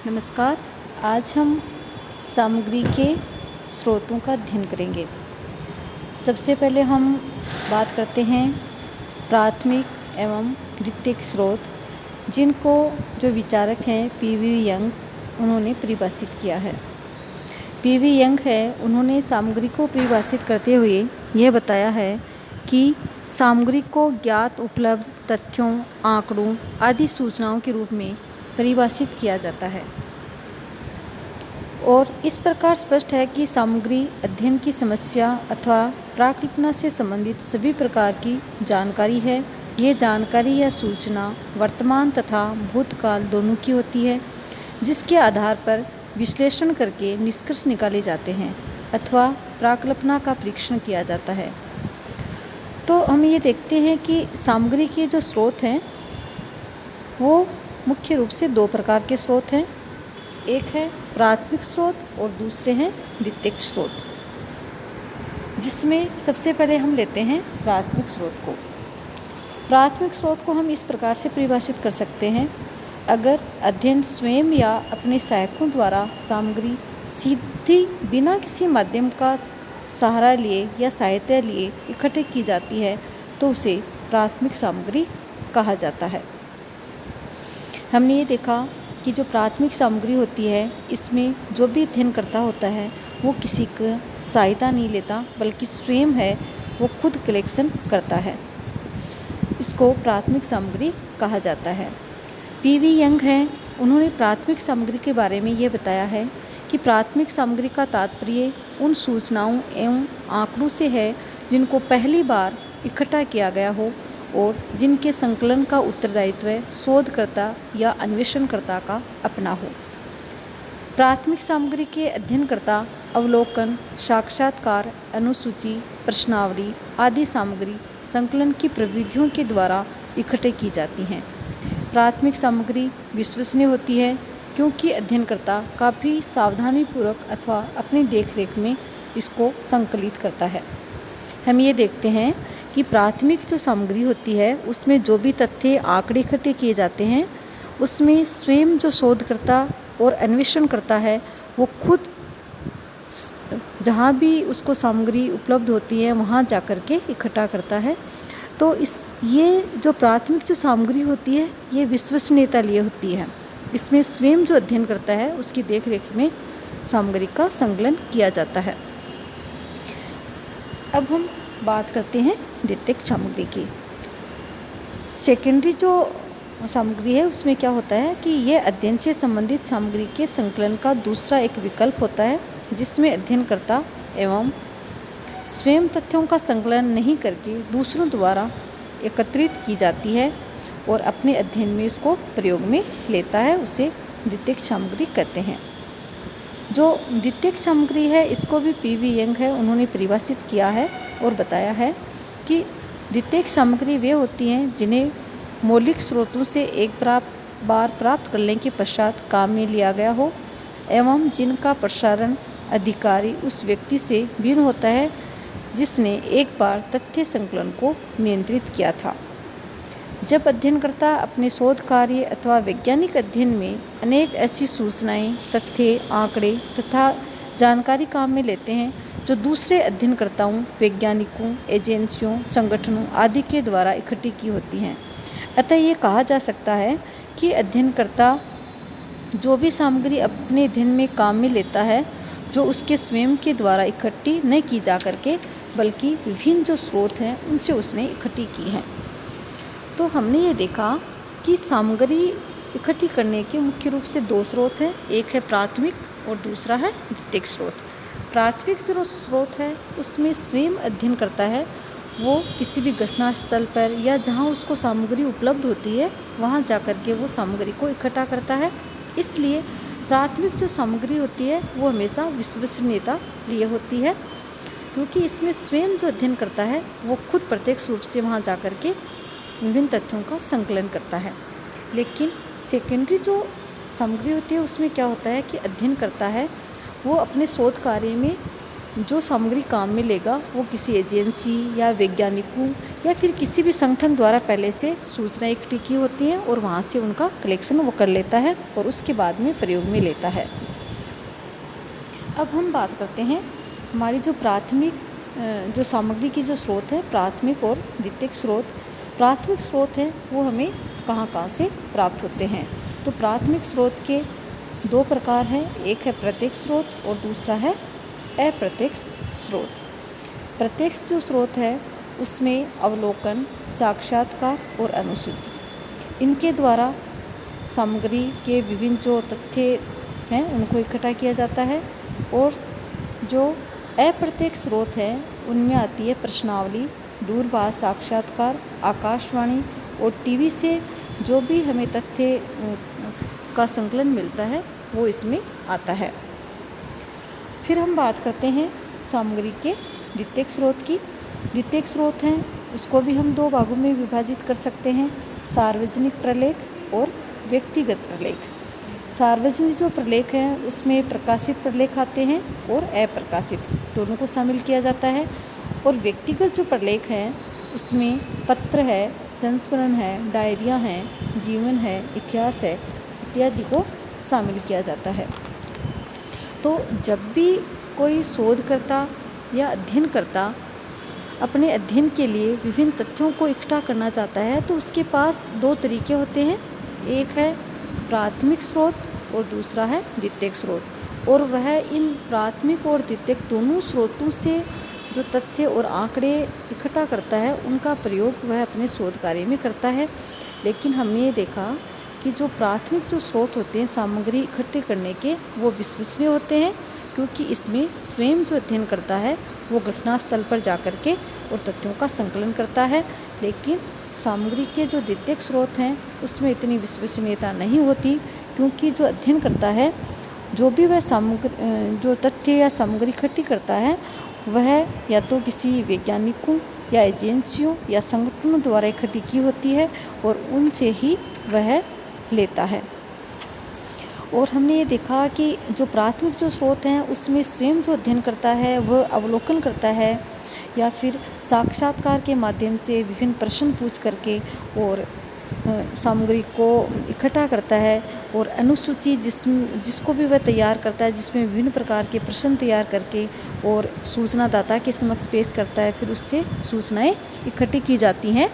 नमस्कार। आज हम सामग्री के स्रोतों का अध्ययन करेंगे। सबसे पहले हम बात करते हैं प्राथमिक एवं द्वितीयक स्रोत, जिनको जो विचारक हैं पी.वी. यंग, उन्होंने परिभाषित किया है। पी.वी. यंग है, उन्होंने सामग्री को परिभाषित करते हुए यह बताया है कि सामग्री को ज्ञात उपलब्ध तथ्यों, आंकड़ों आदि सूचनाओं के रूप में परिभाषित किया जाता है और इस प्रकार स्पष्ट है कि सामग्री अध्ययन की समस्या अथवा प्राकल्पना से संबंधित सभी प्रकार की जानकारी है। ये जानकारी या सूचना वर्तमान तथा भूतकाल दोनों की होती है, जिसके आधार पर विश्लेषण करके निष्कर्ष निकाले जाते हैं अथवा प्राकल्पना का परीक्षण किया जाता है। तो हम ये देखते हैं कि सामग्री के जो स्रोत हैं वो मुख्य रूप से दो प्रकार के स्रोत हैं। एक है प्राथमिक स्रोत और दूसरे हैं द्वितीयक स्रोत, जिसमें सबसे पहले हम लेते हैं प्राथमिक स्रोत को। प्राथमिक स्रोत को हम इस प्रकार से परिभाषित कर सकते हैं: अगर अध्ययन स्वयं या अपने सहायकों द्वारा सामग्री सीधी बिना किसी माध्यम का सहारा लिए या सहायता लिए इकट्ठे की जाती है तो उसे प्राथमिक सामग्री कहा जाता है। हमने ये देखा कि जो प्राथमिक सामग्री होती है, इसमें जो भी अध्ययनकर्ता होता है वो किसी का सहायता नहीं लेता, बल्कि स्वयं है वो खुद कलेक्शन करता है। इसको प्राथमिक सामग्री कहा जाता है। पी.वी. यंग हैं, उन्होंने प्राथमिक सामग्री के बारे में ये बताया है कि प्राथमिक सामग्री का तात्पर्य उन सूचनाओं एवं आंकड़ों से है जिनको पहली बार इकट्ठा किया गया हो और जिनके संकलन का उत्तरदायित्व शोधकर्ता या अन्वेषणकर्ता का अपना हो। प्राथमिक सामग्री के अध्ययनकर्ता अवलोकन, साक्षात्कार, अनुसूची, प्रश्नावली आदि सामग्री संकलन की प्रविधियों के द्वारा इकट्ठे की जाती हैं। प्राथमिक सामग्री विश्वसनीय होती है क्योंकि अध्ययनकर्ता काफ़ी सावधानीपूर्वक अथवा अपनी देखरेख में इसको संकलित करता है। हम ये देखते हैं कि प्राथमिक जो सामग्री होती है उसमें जो भी तथ्य आंकड़े इकट्ठे किए जाते हैं, उसमें स्वयं जो शोधकर्ता और अन्वेषण करता है वो खुद जहाँ भी उसको सामग्री उपलब्ध होती है वहाँ जा कर के इकट्ठा करता है। तो ये जो प्राथमिक जो सामग्री होती है ये विश्वसनीयता लिए होती है। इसमें स्वयं जो अध्ययन करता है उसकी देखरेख में सामग्री का संकलन किया जाता है। अब हम बात करते हैं द्वितीयक सामग्री की। सेकेंडरी जो सामग्री है उसमें क्या होता है कि यह अध्ययन से संबंधित सामग्री के संकलन का दूसरा एक विकल्प होता है, जिसमें अध्ययनकर्ता एवं स्वयं तथ्यों का संकलन नहीं करके दूसरों द्वारा एकत्रित की जाती है और अपने अध्ययन में इसको प्रयोग में लेता है। उसे द्वितीयक सामग्री कहते हैं। जो द्वितीयक सामग्री है इसको भी पी.वी. यंग है, उन्होंने परिभाषित किया है और बताया है कि द्वितीयक सामग्री वे होती हैं जिन्हें मौलिक स्रोतों से एक बार प्राप्त करने के पश्चात काम में लिया गया हो एवं जिनका प्रसारण अधिकारी उस व्यक्ति से भिन्न होता है जिसने एक बार तथ्य संकलन को नियंत्रित किया था। जब अध्ययनकर्ता अपने शोध कार्य अथवा वैज्ञानिक अध्ययन में अनेक ऐसी सूचनाएं, तथ्य, आंकड़े तथा जानकारी काम में लेते हैं जो दूसरे अध्ययनकर्ताओं, वैज्ञानिकों, एजेंसियों, संगठनों आदि के द्वारा इकट्ठी की होती हैं, अतः ये कहा जा सकता है कि अध्ययनकर्ता जो भी सामग्री अपने अध्ययन में काम में लेता है जो उसके स्वयं के द्वारा इकट्ठी नहीं की जा करके बल्कि विभिन्न जो स्रोत हैं उनसे उसने इकट्ठी की हैं। तो हमने ये देखा कि सामग्री इकट्ठी करने के मुख्य रूप से दो स्रोत हैं, एक है प्राथमिक और दूसरा है द्वितीयक स्रोत। प्राथमिक जो स्रोत है उसमें स्वयं अध्ययन करता है, वो किसी भी घटना स्थल पर या जहाँ उसको सामग्री उपलब्ध होती है वहाँ जा कर के वो सामग्री को इकट्ठा करता है। इसलिए प्राथमिक जो सामग्री होती है वो हमेशा विश्वसनीयता लिए होती है, क्योंकि इसमें स्वयं जो अध्ययन करता है वो खुद प्रत्यक्ष रूप से वहाँ जा कर के विभिन्न तथ्यों का संकलन करता है। लेकिन सेकेंडरी जो सामग्री होती है उसमें क्या होता है कि अध्ययन करता है वो अपने शोध कार्य में जो सामग्री काम में लेगा वो किसी एजेंसी या वैज्ञानिकों या फिर किसी भी संगठन द्वारा पहले से सूचना इकट्ठी की होती है और वहाँ से उनका कलेक्शन वो कर लेता है और उसके बाद में प्रयोग में लेता है। अब हम बात करते हैं हमारी जो प्राथमिक जो सामग्री की जो स्रोत है, प्राथमिक और द्वितीयक स्रोत। प्राथमिक स्रोत है वो हमें कहाँ कहाँ से प्राप्त होते हैं। तो प्राथमिक स्रोत के दो प्रकार हैं, एक है प्रत्यक्ष स्रोत और दूसरा है अप्रत्यक्ष स्रोत। प्रत्यक्ष जो स्रोत है उसमें अवलोकन, साक्षात्कार और अनुसूची, इनके द्वारा सामग्री के विभिन्न जो तथ्य हैं उनको इकट्ठा किया जाता है। और जो अप्रत्यक्ष स्रोत है उनमें आती है प्रश्नावली, दूरभाष साक्षात्कार, आकाशवाणी और टीवी से जो भी हमें तथ्य का संकलन मिलता है वो इसमें आता है। फिर हम बात करते हैं सामग्री के द्वितीयक स्रोत की। द्वितीयक स्रोत हैं उसको भी हम दो भागों में विभाजित कर सकते हैं, सार्वजनिक प्रलेख और व्यक्तिगत प्रलेख। सार्वजनिक जो प्रलेख हैं उसमें प्रकाशित प्रलेख आते हैं और अप्रकाशित दोनों को शामिल किया जाता है। और व्यक्तिगत जो प्रलेख हैं उसमें पत्र है, संस्मरण है, डायरियाँ हैं, जीवन है, इतिहास है इत्यादि को शामिल किया जाता है। तो जब भी कोई शोधकर्ता या अध्ययनकर्ता अपने अध्ययन के लिए विभिन्न तथ्यों को इकट्ठा करना चाहता है तो उसके पास दो तरीके होते हैं, एक है प्राथमिक स्रोत और दूसरा है द्वितीयक स्रोत। और वह इन प्राथमिक और द्वितीयक दोनों स्रोतों से जो तथ्य और आंकड़े इकट्ठा करता है उनका प्रयोग वह अपने शोध कार्य में करता है। लेकिन हमने ये देखा कि जो प्राथमिक जो स्रोत होते हैं सामग्री इकट्ठी करने के वो विश्वसनीय होते हैं, क्योंकि इसमें स्वयं जो अध्ययन करता है वो घटनास्थल पर जाकर के और तथ्यों का संकलन करता है। लेकिन सामग्री के जो द्वितीयक स्रोत हैं उसमें इतनी विश्वसनीयता नहीं होती, क्योंकि जो अध्ययन करता है जो भी वह सामग्री जो तथ्य या सामग्री इकट्ठी करता है वह या तो किसी वैज्ञानिकों या एजेंसियों या संगठनों द्वारा इकट्ठी की होती है और उनसे ही वह लेता है। और हमने ये देखा कि जो प्राथमिक जो स्रोत हैं उसमें स्वयं जो अध्ययन करता है वह अवलोकन करता है या फिर साक्षात्कार के माध्यम से विभिन्न प्रश्न पूछ करके और सामग्री को इकट्ठा करता है। और अनुसूची जिसको भी वह तैयार करता है, जिसमें विभिन्न प्रकार के प्रश्न तैयार करके और सूचनादाता के समक्ष पेश करता है, फिर उससे सूचनाएं इकट्ठी की जाती हैं।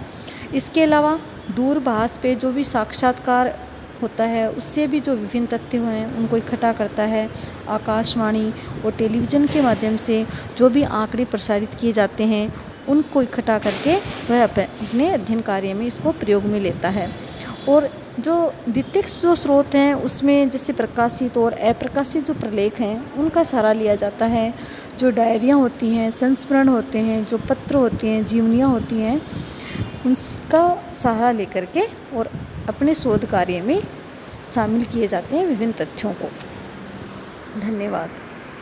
इसके अलावा दूरभाष पे जो भी साक्षात्कार होता है उससे भी जो विभिन्न तथ्य हैं उनको इकट्ठा करता है। आकाशवाणी और टेलीविज़न के माध्यम से जो भी आंकड़े प्रसारित किए जाते हैं उनको इकट्ठा करके वह अपने अध्ययन कार्य में इसको प्रयोग में लेता है। और जो द्वितीयक जो स्रोत हैं उसमें जैसे प्रकाशित और अप्रकाशित जो प्रलेख हैं उनका सहारा लिया जाता है। जो डायरियाँ होती हैं, संस्मरण होते हैं, जो पत्र होते हैं, जीवनियाँ होती हैं, उनका सहारा लेकर के और अपने शोध कार्य में शामिल किए जाते हैं विभिन्न तथ्यों को। धन्यवाद।